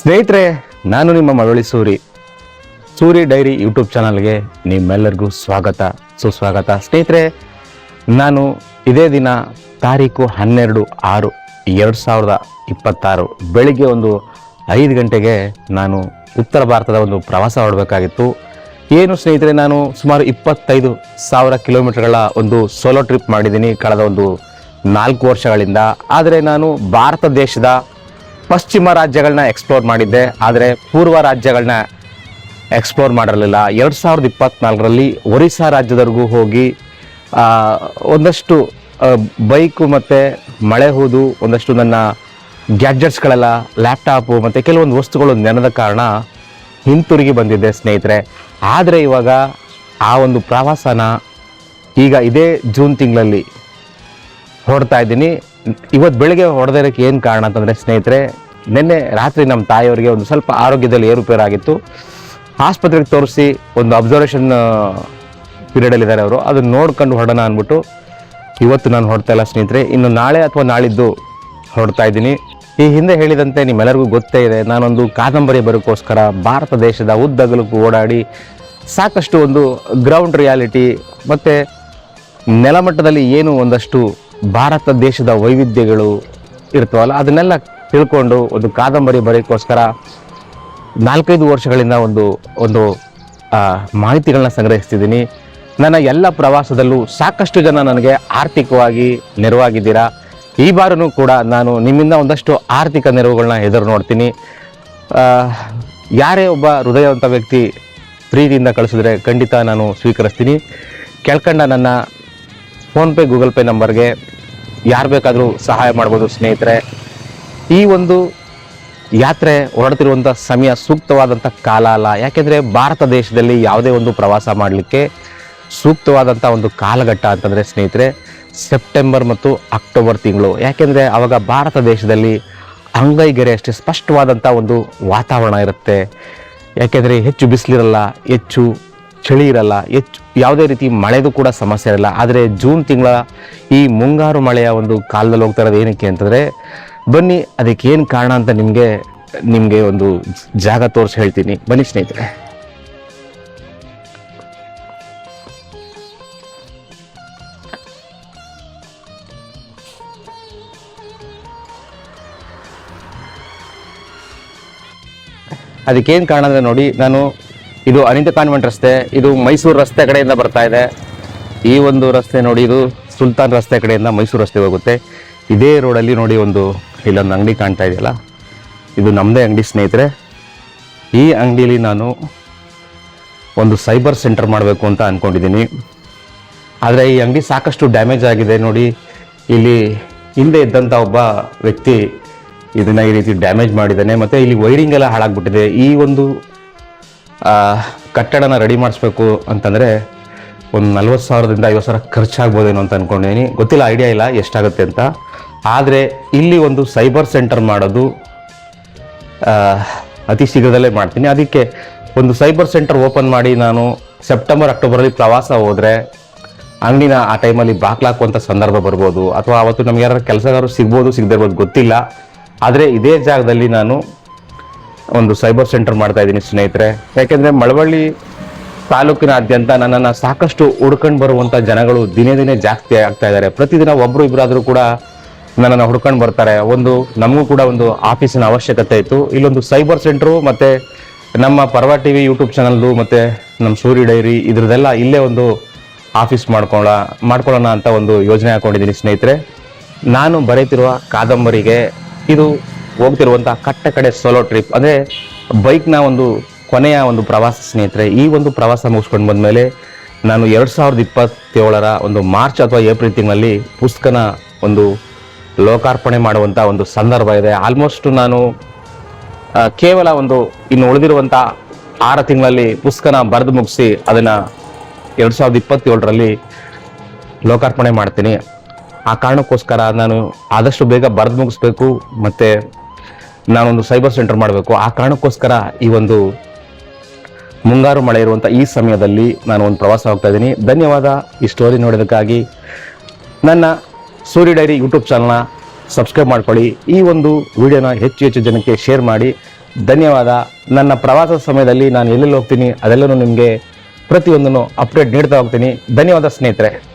ಸ್ನೇಹಿತರೆ, ನಾನು ನಿಮ್ಮ ಮಳವಳ್ಳಿ ಸೂರಿ ಡೈರಿ ಯೂಟ್ಯೂಬ್ ಚಾನಲ್ಗೆ ನಿಮ್ಮೆಲ್ಲರಿಗೂ ಸುಸ್ವಾಗತ. ಸ್ನೇಹಿತರೆ, ನಾನು ಇದೇ ದಿನ ತಾರೀಕು 12/6/2026 ಬೆಳಿಗ್ಗೆ 5 ಗಂಟೆಗೆ ನಾನು ಉತ್ತರ ಭಾರತದ ಪ್ರವಾಸ ಹೊರಡಬೇಕಾಗಿತ್ತು. ಏನು ಸ್ನೇಹಿತರೆ, ನಾನು ಸುಮಾರು 25,000 ಕಿಲೋಮೀಟರ್ಗಳ ಸೋಲೋ ಟ್ರಿಪ್ ಮಾಡಿದ್ದೀನಿ ಕಳೆದ 4 ವರ್ಷಗಳಿಂದ. ಆದರೆ ನಾನು ಭಾರತ ದೇಶದ ಪಶ್ಚಿಮ ರಾಜ್ಯಗಳನ್ನ ಎಕ್ಸ್ಪ್ಲೋರ್ ಮಾಡಿದ್ದೆ, ಆದರೆ ಪೂರ್ವ ರಾಜ್ಯಗಳನ್ನ ಎಕ್ಸ್ಪ್ಲೋರ್ ಮಾಡಿರಲಿಲ್ಲ. 2024ರಲ್ಲಿ ಒರಿಸ್ಸಾ ರಾಜ್ಯದವರೆಗೂ ಹೋಗಿ ಒಂದಷ್ಟು ಬೈಕು ಮತ್ತು ಮಳೆ ಹೂದು, ಒಂದಷ್ಟು ನನ್ನ ಗ್ಯಾಡ್ಜೆಟ್ಸ್ಗಳೆಲ್ಲ, ಲ್ಯಾಪ್ಟಾಪು ಮತ್ತು ಕೆಲವೊಂದು ವಸ್ತುಗಳು ನೆನೆದ ಕಾರಣ ಹಿಂತಿರುಗಿ ಬಂದಿದ್ದೆ ಸ್ನೇಹಿತರೆ. ಆದರೆ ಇವಾಗ ಆ ಪ್ರವಾಸನ ಈಗ ಇದೇ ಜೂನ್ ತಿಂಗಳಲ್ಲಿ ಹೊರಡ್ತಾ ಇದ್ದೀನಿ. ಇವತ್ತು ಬೆಳಿಗ್ಗೆ ಹೊಡೆದಿರೋಕ್ಕೆ ಏನು ಕಾರಣ ಅಂತಂದರೆ ಸ್ನೇಹಿತರೆ, ನಿನ್ನೆ ರಾತ್ರಿ ನಮ್ಮ ತಾಯಿಯವರಿಗೆ ಸ್ವಲ್ಪ ಆರೋಗ್ಯದಲ್ಲಿ ಏರುಪೇರಾಗಿತ್ತು. ಆಸ್ಪತ್ರೆಗೆ ತೋರಿಸಿ ಅಬ್ಸರ್ವೇಷನ್ ಪೀರಿಯಡಲ್ಲಿದ್ದಾರೆ ಅವರು. ಅದನ್ನು ನೋಡ್ಕೊಂಡು ಹೊರಡೋಣ ಅಂದ್ಬಿಟ್ಟು ಇವತ್ತು ನಾನು ಹೊರಡ್ತಾ ಇಲ್ಲ ಸ್ನೇಹಿತರೆ. ಇನ್ನು ನಾಳೆ ಅಥವಾ ನಾಳಿದ್ದು ಹೊರಡ್ತಾ ಇದ್ದೀನಿ. ಈ ಹಿಂದೆ ಹೇಳಿದಂತೆ ನಿಮ್ಮೆಲ್ಲರಿಗೂ ಗೊತ್ತೇ ಇದೆ, ನಾನೊಂದು ಕಾದಂಬರಿ ಬರೋಕ್ಕೋಸ್ಕರ ಭಾರತ ದೇಶದ ಉದ್ದಗಲಕ್ಕೂ ಓಡಾಡಿ ಸಾಕಷ್ಟು ಗ್ರೌಂಡ್ ರಿಯಾಲಿಟಿ ಮತ್ತು ನೆಲಮಟ್ಟದಲ್ಲಿ ಏನು ಒಂದಷ್ಟು ಭಾರತ ದೇಶದ ವೈವಿಧ್ಯಗಳು ಇರ್ತವಲ್ಲ ಅದನ್ನೆಲ್ಲ ತಿಳ್ಕೊಂಡು ಕಾದಂಬರಿ ಬರೆಯೋಕ್ಕೋಸ್ಕರ 4-5 ವರ್ಷಗಳಿಂದ ಒಂದು ಮಾಹಿತಿಗಳನ್ನ ಸಂಗ್ರಹಿಸ್ತಿದ್ದೀನಿ. ನನ್ನ ಎಲ್ಲ ಪ್ರವಾಸದಲ್ಲೂ ಸಾಕಷ್ಟು ಜನ ನನಗೆ ಆರ್ಥಿಕವಾಗಿ ನೆರವಾಗಿದ್ದೀರಾ. ಈ ಬಾರನೂ ಕೂಡ ನಾನು ನಿಮ್ಮಿಂದ ಒಂದಷ್ಟು ಆರ್ಥಿಕ ನೆರವುಗಳನ್ನ ಎದುರು ನೋಡ್ತೀನಿ. ಯಾರೇ ಒಬ್ಬ ಹೃದಯವಂತ ವ್ಯಕ್ತಿ ಪ್ರೀತಿಯಿಂದ ಕಳಿಸಿದ್ರೆ ಖಂಡಿತ ನಾನು ಸ್ವೀಕರಿಸ್ತೀನಿ. ಕೆಳ್ಕಂಡ ನನ್ನ ಫೋನ್ಪೇ, ಗೂಗಲ್ ಪೇ ನಂಬರ್ಗೆ ಯಾರು ಬೇಕಾದರೂ ಸಹಾಯ ಮಾಡ್ಬೋದು ಸ್ನೇಹಿತರೆ. ಈ ಯಾತ್ರೆ ಹೊರಡ್ತಿರುವಂಥ ಸಮಯ ಸೂಕ್ತವಾದಂಥ ಕಾಲ ಅಲ್ಲ. ಯಾಕೆಂದರೆ ಭಾರತ ದೇಶದಲ್ಲಿ ಯಾವುದೇ ಪ್ರವಾಸ ಮಾಡಲಿಕ್ಕೆ ಸೂಕ್ತವಾದಂಥ ಕಾಲಘಟ್ಟ ಅಂತಂದರೆ ಸ್ನೇಹಿತರೆ ಸೆಪ್ಟೆಂಬರ್ ಮತ್ತು ಅಕ್ಟೋಬರ್ ತಿಂಗಳು. ಯಾಕೆಂದರೆ ಆವಾಗ ಭಾರತ ದೇಶದಲ್ಲಿ ಅಂಗೈಗೆರೆ ಅಷ್ಟೇ ಸ್ಪಷ್ಟವಾದಂಥ ವಾತಾವರಣ ಇರುತ್ತೆ. ಯಾಕೆಂದರೆ ಹೆಚ್ಚು ಬಿಸಿಲಿರಲ್ಲ, ಹೆಚ್ಚು ಚಳಿ ಇರಲ್ಲ, ಹೆಚ್ಚು ಯಾವುದೇ ರೀತಿ ಮಳೆದು ಕೂಡ ಸಮಸ್ಯೆ ಇರಲ್ಲ. ಆದರೆ ಜೂನ್ ತಿಂಗಳ ಈ ಮುಂಗಾರು ಮಳೆಯ ಕಾಲದಲ್ಲಿ ಹೋಗ್ತಾ ಇರೋದು ಏನಕ್ಕೆ ಅಂತಂದರೆ, ಬನ್ನಿ ಅದಕ್ಕೆ ಏನು ಕಾರಣ ಅಂತ ನಿಮಗೆ ಜಾಗ ತೋರಿಸಿ ಹೇಳ್ತೀನಿ. ಬನ್ನಿ ಸ್ನೇಹಿತರೆ. ಅದಕ್ಕೇನು ಕಾರಣ ಅಂದರೆ ನೋಡಿ, ಇದು ಅನಿತಾ ಕಾನ್ವೆಂಟ್ ರಸ್ತೆ, ಇದು ಮೈಸೂರು ರಸ್ತೆ ಕಡೆಯಿಂದ ಬರ್ತಾ ಇದೆ. ಈ ರಸ್ತೆ ನೋಡಿ, ಇದು ಸುಲ್ತಾನ್ ರಸ್ತೆ ಕಡೆಯಿಂದ ಮೈಸೂರು ರಸ್ತೆ ಹೋಗುತ್ತೆ. ಇದೇ ರೋಡಲ್ಲಿ ನೋಡಿ ಇಲ್ಲೊಂದು ಅಂಗಡಿ ಕಾಣ್ತಾ ಇದೆಯಲ್ಲ, ಇದು ನಮ್ಮದೇ ಅಂಗಡಿ ಸ್ನೇಹಿತರೆ. ಈ ಅಂಗಡಿಯಲ್ಲಿ ನಾನು ಸೈಬರ್ ಸೆಂಟರ್ ಮಾಡಬೇಕು ಅಂತ ಅಂದ್ಕೊಂಡಿದ್ದೀನಿ. ಆದರೆ ಈ ಅಂಗಡಿ ಸಾಕಷ್ಟು ಡ್ಯಾಮೇಜ್ ಆಗಿದೆ. ನೋಡಿ, ಇಲ್ಲಿ ಹಿಂದೆ ಇದ್ದಂಥ ಒಬ್ಬ ವ್ಯಕ್ತಿ ಇದನ್ನು ಈ ರೀತಿ ಡ್ಯಾಮೇಜ್ ಮಾಡಿದ್ದಾನೆ. ಮತ್ತು ಇಲ್ಲಿ ವೈರಿಂಗ್ ಎಲ್ಲ ಹಾಳಾಗ್ಬಿಟ್ಟಿದೆ. ಈ ಕಟ್ಟಡನ ರೆಡಿ ಮಾಡಿಸ್ಬೇಕು ಅಂತಂದರೆ 40,000ದಿಂದ 50,000 ಖರ್ಚಾಗ್ಬೋದೇನೋ ಅಂತ ಅಂದ್ಕೊಂಡಿದ್ದೀನಿ. ಗೊತ್ತಿಲ್ಲ, ಐಡಿಯಾ ಇಲ್ಲ ಎಷ್ಟಾಗುತ್ತೆ ಅಂತ. ಆದರೆ ಇಲ್ಲಿ ಸೈಬರ್ ಸೆಂಟರ್ ಮಾಡೋದು ಅತಿ ಶೀಘ್ರದಲ್ಲೇ ಮಾಡ್ತೀನಿ. ಅದಕ್ಕೆ ಸೈಬರ್ ಸೆಂಟರ್ ಓಪನ್ ಮಾಡಿ ನಾನು ಸೆಪ್ಟೆಂಬರ್ ಅಕ್ಟೋಬರಲ್ಲಿ ಪ್ರವಾಸ ಹೋದರೆ ಅಂಗಡಿನ ಆ ಟೈಮಲ್ಲಿ ಬಾಕ್ಲಾಕುವಂಥ ಸಂದರ್ಭ ಬರ್ಬೋದು, ಅಥವಾ ಅವತ್ತು ನಮ್ಗೆ ಯಾರು ಕೆಲಸಗಾರರು ಸಿಗ್ಬೋದು, ಸಿಗದೇ ಇರ್ಬೋದು, ಗೊತ್ತಿಲ್ಲ. ಆದರೆ ಇದೇ ಜಾಗದಲ್ಲಿ ನಾನು ಸೈಬರ್ ಸೆಂಟರ್ ಮಾಡ್ತಾ ಇದ್ದೀನಿ ಸ್ನೇಹಿತರೆ. ಯಾಕೆಂದರೆ ಮಳವಳ್ಳಿ ತಾಲೂಕಿನಾದ್ಯಂತ ನನ್ನನ್ನು ಸಾಕಷ್ಟು ಹುಡ್ಕೊಂಡು ಬರುವಂಥ ಜನಗಳು ದಿನೇ ದಿನೇ ಜಾಸ್ತಿ ಆಗ್ತಾ ಇದ್ದಾರೆ. ಪ್ರತಿದಿನ ಒಬ್ಬರು ಇಬ್ಬರಾದರೂ ಕೂಡ ನನ್ನನ್ನು ಹುಡ್ಕೊಂಡು ಬರ್ತಾರೆ. ನಮಗೂ ಕೂಡ ಆಫೀಸಿನ ಅವಶ್ಯಕತೆ ಇತ್ತು. ಇಲ್ಲೊಂದು ಸೈಬರ್ ಸೆಂಟ್ರು ಮತ್ತು ನಮ್ಮ ಪರ್ವ ಟಿವಿ ಯೂಟ್ಯೂಬ್ ಚಾನಲ್ದು ಮತ್ತು ನಮ್ಮ ಸೂರಿ ಡೈರಿ ಇದ್ರದ್ದೆಲ್ಲ ಇಲ್ಲೇ ಆಫೀಸ್ ಮಾಡ್ಕೊಳ್ಳೋಣ ಅಂತ ಯೋಜನೆ ಹಾಕೊಂಡಿದ್ದೀನಿ ಸ್ನೇಹಿತರೆ. ನಾನು ಬರೀತಿರುವ ಕಾದಂಬರಿಗೆ ಇದು ಹೋಗ್ತಿರುವಂಥ ಕಡೆ ಸೋಲೋ ಟ್ರಿಪ್, ಅಂದರೆ ಬೈಕ್ನ ಕೊನೆಯ ಪ್ರವಾಸ ಸ್ನೇಹಿತರೆ. ಈ ಪ್ರವಾಸ ಮುಗಿಸ್ಕೊಂಡು ಬಂದಮೇಲೆ ನಾನು 2027ರ ಮಾರ್ಚ್ ಅಥವಾ ಏಪ್ರಿಲ್ ತಿಂಗಳಲ್ಲಿ ಪುಸ್ತಕನ ಲೋಕಾರ್ಪಣೆ ಮಾಡುವಂಥ ಸಂದರ್ಭ ಇದೆ. ಆಲ್ಮೋಸ್ಟ್ ನಾನು ಕೇವಲ ಇನ್ನು ಉಳಿದಿರುವಂಥ 6 ತಿಂಗಳಲ್ಲಿ ಪುಸ್ತಕನ ಬರೆದು ಮುಗಿಸಿ ಅದನ್ನು 2027ರಲ್ಲಿ ಲೋಕಾರ್ಪಣೆ ಮಾಡ್ತೀನಿ. ಆ ಕಾರಣಕ್ಕೋಸ್ಕರ ನಾನು ಆದಷ್ಟು ಬೇಗ ಬರೆದು ಮುಗಿಸ್ಬೇಕು ಮತ್ತು ನಾನೊಂದು ಸೈಬರ್ ಸೆಂಟರ್ ಮಾಡಬೇಕು. ಆ ಕಾರಣಕ್ಕೋಸ್ಕರ ಈ ಮುಂಗಾರು ಮಳೆ ಇರುವಂಥ ಈ ಸಮಯದಲ್ಲಿ ನಾನು ಪ್ರವಾಸ ಹೋಗ್ತಾ ಇದ್ದೀನಿ. ಧನ್ಯವಾದ ಈ ಸ್ಟೋರಿ ನೋಡೋದಕ್ಕಾಗಿ. ನನ್ನ ಸೂರಿ ಡೈರಿ ಯೂಟ್ಯೂಬ್ ಚಾನಲ್ನ ಸಬ್ಸ್ಕ್ರೈಬ್ ಮಾಡ್ಕೊಳ್ಳಿ. ಈ ಒಂದು ವಿಡಿಯೋನ ಹೆಚ್ಚು ಹೆಚ್ಚು ಜನಕ್ಕೆ ಶೇರ್ ಮಾಡಿ. ಧನ್ಯವಾದ. ನನ್ನ ಪ್ರವಾಸದ ಸಮಯದಲ್ಲಿ ನಾನು ಎಲ್ಲೆಲ್ಲಿ ಹೋಗ್ತೀನಿ ಅದೆಲ್ಲನೂ ನಿಮಗೆ ಪ್ರತಿಯೊಂದನ್ನು ಅಪ್ಡೇಟ್ ನೀಡ್ತಾ ಹೋಗ್ತೀನಿ. ಧನ್ಯವಾದ ಸ್ನೇಹಿತರೆ.